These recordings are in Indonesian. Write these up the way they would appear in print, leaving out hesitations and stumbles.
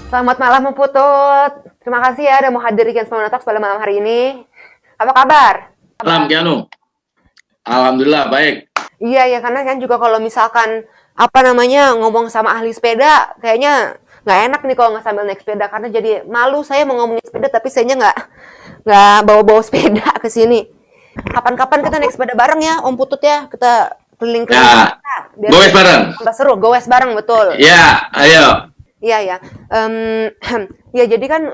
Selamat malam, Om Putut. Terima kasih ya udah mau hadir di Kian Talks pada malam hari ini. Apa kabar? Malam, Kianu. Alhamdulillah, baik. Iya, ya karena kan juga kalau misalkan ngomong sama ahli sepeda, kayaknya nggak enak nih kalau nggak sambil naik sepeda karena jadi malu saya mau ngomongin sepeda tapi sayanya nggak bawa-bawa sepeda ke sini. Kapan-kapan kita naik sepeda bareng ya, Om Putut ya. Kita keliling-keliling. Ya, goes bareng. Tambah seru, goes bareng betul. Ya, ayo. Iya ya. Ya jadi kan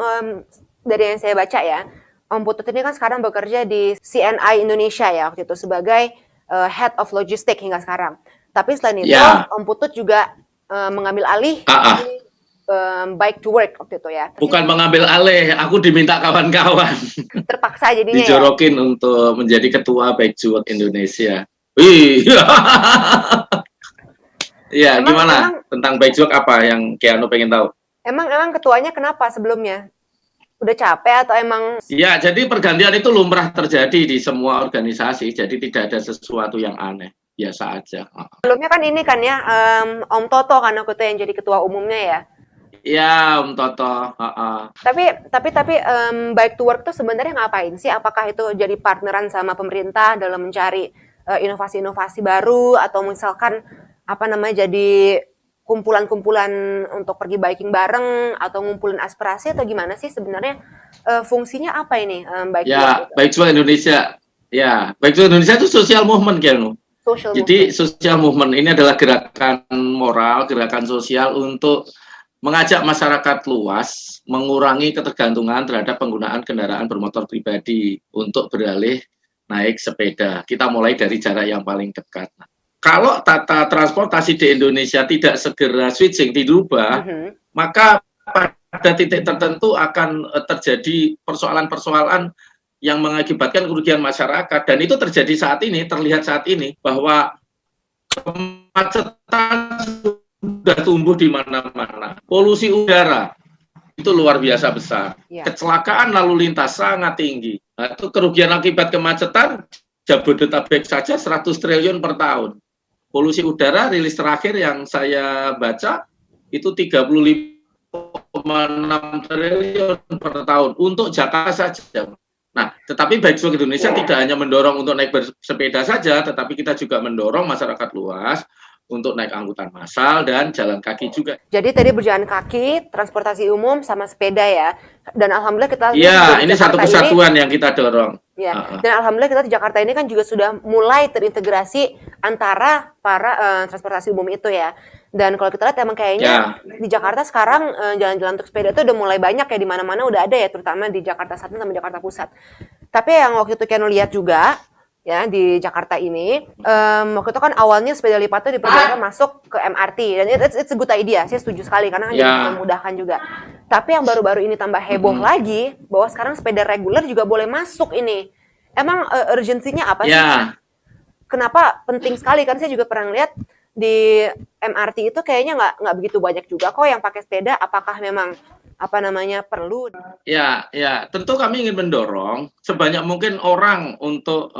dari yang saya baca ya, Om Putut ini kan sekarang bekerja di CNI Indonesia ya waktu itu sebagai Head of Logistik hingga sekarang. Tapi selain itu, Ya. Om Putut juga mengambil alih Bike to Work waktu itu ya. Bukan mengambil alih, aku diminta kawan-kawan. Terpaksa jadinya Dijorokin untuk menjadi ketua Bike to Work Indonesia. Wih. Iya, gimana tentang Bike to Work apa yang Kianu pengen tahu? Emang ketuanya kenapa sebelumnya? Udah capek atau emang? Ya, jadi pergantian itu lumrah terjadi di semua organisasi, jadi tidak ada sesuatu yang aneh, biasa aja. Sebelumnya kan ini kan ya, Om Toto kan aku tuh yang jadi ketua umumnya ya. Ya, Om Toto. Tapi Bike to Work tuh sebenarnya ngapain sih? Apakah itu jadi partneran sama pemerintah dalam mencari inovasi-inovasi baru atau misalkan jadi kumpulan-kumpulan untuk pergi biking bareng atau ngumpulin aspirasi atau gimana sih sebenarnya fungsinya apa ini Bike to Work? Ya, Bike to Work Indonesia. Ya, Bike to Work Indonesia itu social movement, Kianu. Jadi social movement ini adalah gerakan moral, gerakan sosial untuk mengajak masyarakat luas mengurangi ketergantungan terhadap penggunaan kendaraan bermotor pribadi untuk beralih naik sepeda. Kita mulai dari jarak yang paling dekat. Kalau tata transportasi di Indonesia tidak segera switching, dirubah, maka pada titik tertentu akan terjadi persoalan-persoalan yang mengakibatkan kerugian masyarakat. Dan itu terjadi saat ini, terlihat saat ini, bahwa kemacetan sudah tumbuh di mana-mana. Polusi udara itu luar biasa besar. Kecelakaan lalu lintas sangat tinggi. Nah, itu kerugian akibat kemacetan Jabodetabek saja 100 triliun per tahun. Polusi udara rilis terakhir yang saya baca itu 35,6 triliun per tahun untuk Jakarta saja. Nah, tetapi Bike to Work Indonesia tidak hanya mendorong untuk naik bersepeda saja, tetapi kita juga mendorong masyarakat luas untuk naik angkutan massal dan jalan kaki juga. Jadi tadi berjalan kaki, transportasi umum sama sepeda ya. Dan alhamdulillah kita ini satu kesatuan yang kita dorong. Ya. Dan alhamdulillah kita di Jakarta ini kan juga sudah mulai terintegrasi antara para transportasi umum itu ya. Dan kalau kita lihat emang kayaknya di Jakarta sekarang jalan-jalan untuk sepeda itu udah mulai banyak ya, di mana-mana udah ada ya, terutama di Jakarta Selatan sama Jakarta Pusat. Tapi yang waktu itu Kianu lihat juga ya di Jakarta ini waktu itu kan awalnya sepeda lipat itu diperbolehkan masuk ke MRT dan it's a good idea, saya setuju sekali karena kan jadi memudahkan juga. Tapi yang baru-baru ini tambah heboh lagi bahwa sekarang sepeda reguler juga boleh masuk ini. Emang urgensinya apa sih? Kenapa penting sekali? Kan saya juga pernah lihat di MRT itu kayaknya nggak begitu banyak juga kok yang pakai sepeda. Apakah memang perlu? Ya, tentu kami ingin mendorong sebanyak mungkin orang untuk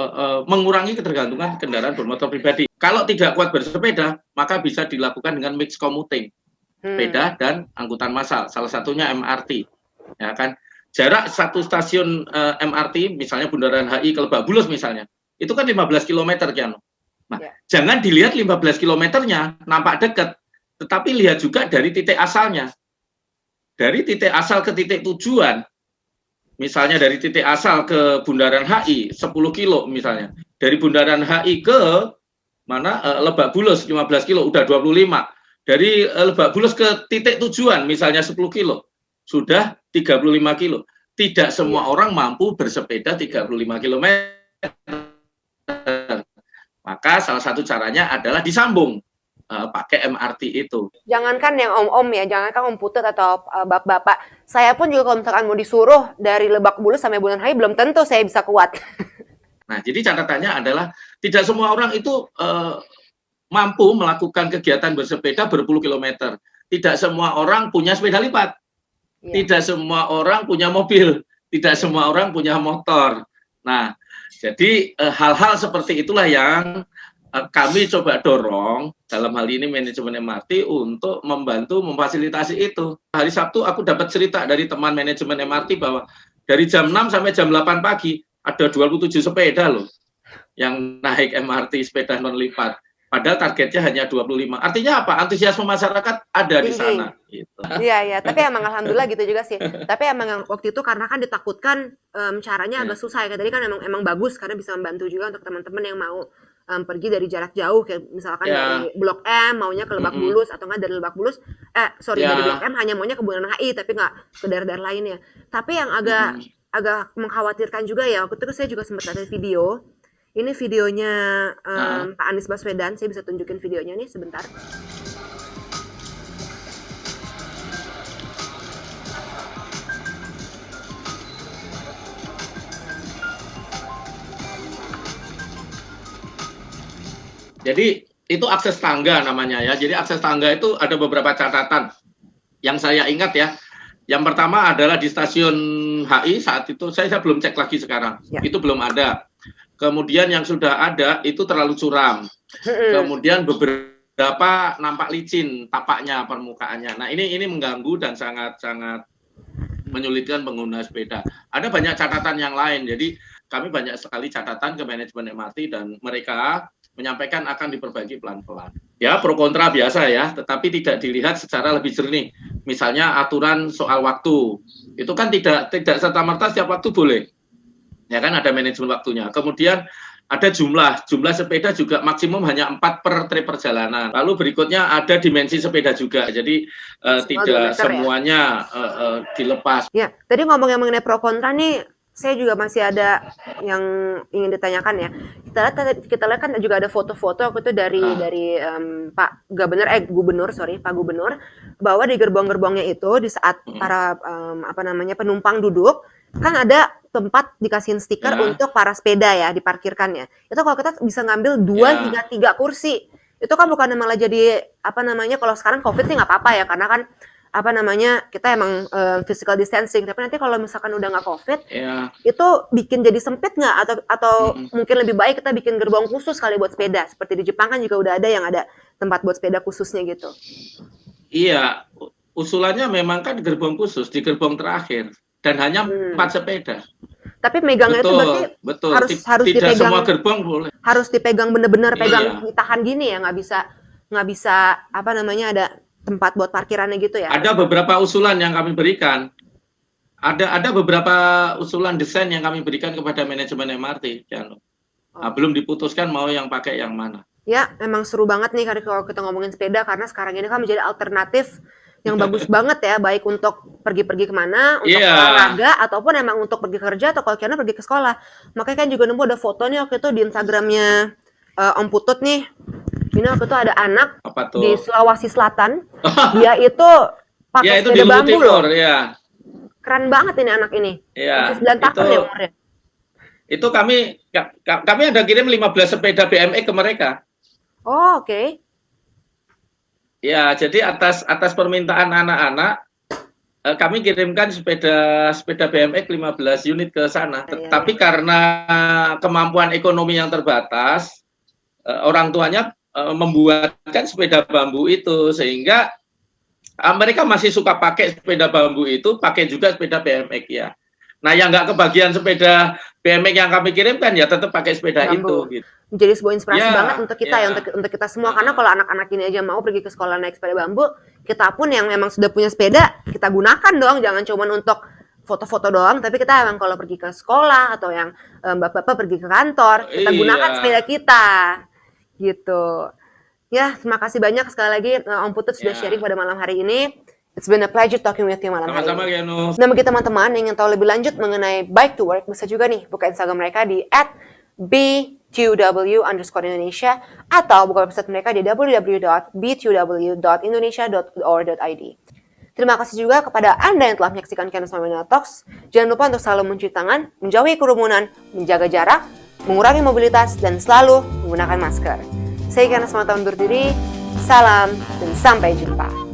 mengurangi ketergantungan kendaraan bermotor pribadi. Kalau tidak kuat bersepeda, maka bisa dilakukan dengan mix commuting, sepeda dan angkutan massal. Salah satunya MRT, ya kan? Jarak satu stasiun MRT, misalnya Bundaran HI ke Lebak Bulus misalnya, itu kan 15 km, Kianu. Nah, jangan dilihat 15 kilometernya nampak dekat, tetapi lihat juga dari titik asalnya. Dari titik asal ke titik tujuan, misalnya dari titik asal ke Bundaran HI 10 kilo misalnya, dari Bundaran HI ke Lebak Bulus 15 kilo, udah 25. Dari Lebak Bulus ke titik tujuan misalnya 10 kilo, sudah 35 kilo. Tidak semua orang mampu bersepeda 35 km. Maka salah satu caranya adalah disambung. Pakai MRT itu. Jangankan yang om-om ya, jangankan Om Putut atau bapak-bapak, saya pun juga kalau misalkan mau disuruh dari Lebak Bulus sampai Bundaran HI belum tentu saya bisa kuat. Nah, jadi catatannya adalah tidak semua orang itu mampu melakukan kegiatan bersepeda berpuluh kilometer. Tidak semua orang punya sepeda lipat. Tidak semua orang punya mobil. Tidak semua orang punya motor. Nah, jadi hal-hal seperti itulah yang kami coba dorong dalam hal ini manajemen MRT untuk membantu memfasilitasi itu. Hari Sabtu aku dapat cerita dari teman manajemen MRT bahwa dari jam 6 sampai jam 8 pagi ada 27 sepeda loh yang naik MRT sepeda non lipat. Padahal targetnya hanya 25. Artinya apa? Antusiasme masyarakat ada di sana. Gitu. Iya. Tapi emang alhamdulillah gitu juga sih. Tapi emang waktu itu karena kan ditakutkan caranya agak susah ya. Tadi kan emang bagus karena bisa membantu juga untuk teman-teman yang mau pergi dari jarak jauh. Kayak misalkan dari Blok M maunya ke Lebak Bulus atau nggak dari Lebak Bulus. Dari Blok M hanya maunya ke Bundaran HI tapi nggak ke daerah-daerah lainnya. Tapi yang agak mengkhawatirkan juga ya. Waktu itu saya juga sempat ada video. Ini videonya Pak Anies Baswedan, saya bisa tunjukin videonya nih sebentar. Jadi itu akses tangga namanya ya. Jadi akses tangga itu ada beberapa catatan yang saya ingat ya. Yang pertama adalah di stasiun HI saat itu, saya belum cek lagi sekarang, itu belum ada. Kemudian yang sudah ada itu terlalu curam. Kemudian beberapa nampak licin tapaknya, permukaannya. Nah ini mengganggu dan sangat menyulitkan pengguna sepeda. Ada banyak catatan yang lain. Jadi kami banyak sekali catatan ke manajemen MRT dan mereka menyampaikan akan diperbaiki pelan-pelan. Ya pro kontra biasa ya, tetapi tidak dilihat secara lebih jernih. Misalnya aturan soal waktu, itu kan tidak serta-merta setiap waktu boleh. Ya kan ada manajemen waktunya. Kemudian ada jumlah sepeda juga maksimum hanya 4 per trip perjalanan. Lalu berikutnya ada dimensi sepeda juga. Jadi tidak semuanya dilepas. Ya, tadi ngomong yang mengenai pro kontra nih, saya juga masih ada yang ingin ditanyakan ya. Kita lihat kan juga ada foto-foto waktu itu dari Pak Gubernur bahwa di gerbong-gerbongnya itu di saat para penumpang duduk kan ada tempat dikasihin stiker untuk para sepeda ya diparkirkannya. Itu kalau kita bisa ngambil 2 hingga 3 kursi. Itu kan bukan malah jadi kalau sekarang Covid sih nggak apa-apa ya karena kan kita emang physical distancing. Tapi nanti kalau misalkan udah nggak Covid, itu bikin jadi sempit nggak atau mungkin lebih baik kita bikin gerbong khusus kali buat sepeda. Seperti di Jepang kan juga udah ada yang ada tempat buat sepeda khususnya gitu. Iya, usulannya memang kan gerbong khusus di gerbong terakhir. Dan hanya 4 sepeda. Tapi megangnya itu berarti harus tidak dipegang. Semua gerbong boleh. Harus dipegang bener-bener ditahan gini ya, nggak bisa ada tempat buat parkirannya gitu ya. Ada beberapa usulan yang kami berikan. Ada beberapa usulan desain yang kami berikan kepada manajemen MRT. Belum diputuskan mau yang pakai yang mana. Ya, memang seru banget nih kalau kita ngomongin sepeda karena sekarang ini kan menjadi alternatif yang bagus banget ya, baik untuk pergi-pergi kemana, untuk olahraga, ataupun emang untuk pergi kerja, atau kalau kira pergi ke sekolah. Makanya kan juga nemu ada fotonya waktu itu di Instagramnya Om Putut nih. Ini waktu itu ada anak di Sulawesi Selatan, dia itu pakai sepeda bambu loh. Keren banget ini anak ini. Masih 9 tahun ya umurnya. Itu kami ada kirim 15 sepeda BMX ke mereka. Oh, oke. Ya, jadi atas permintaan anak-anak kami kirimkan sepeda BMX 15 unit ke sana. Tapi karena kemampuan ekonomi yang terbatas, orang tuanya membuatkan sepeda bambu itu sehingga mereka masih suka pakai sepeda bambu itu, pakai juga sepeda BMX ya. Nah, yang nggak kebagian sepeda BMX yang kami kirimkan ya tetap pakai sepeda bambu. Itu. Gitu. Menjadi sebuah inspirasi banget untuk kita ya, untuk kita semua. Karena kalau anak-anak ini aja mau pergi ke sekolah naik sepeda bambu, kita pun yang memang sudah punya sepeda, kita gunakan dong. Jangan cuma untuk foto-foto doang, tapi kita emang kalau pergi ke sekolah atau yang bapak-bapak pergi ke kantor, kita gunakan sepeda kita. Gitu. Ya, terima kasih banyak sekali lagi Om Putut sudah sharing pada malam hari ini. It's been a pleasure talking with you malam hari ini. Nah, bagi teman-teman yang ingin tahu lebih lanjut mengenai Bike to Work, bisa juga nih buka Instagram mereka di @btw_Indonesia atau buka website mereka di www.btw.indonesia.or.id. Terima kasih juga kepada Anda yang telah menyaksikan Kiana Smamena Talks. Jangan lupa untuk selalu mencuci tangan, menjauhi kerumunan, menjaga jarak, mengurangi mobilitas, dan selalu menggunakan masker. Saya Kiana Smamena undur diri. Salam dan sampai jumpa.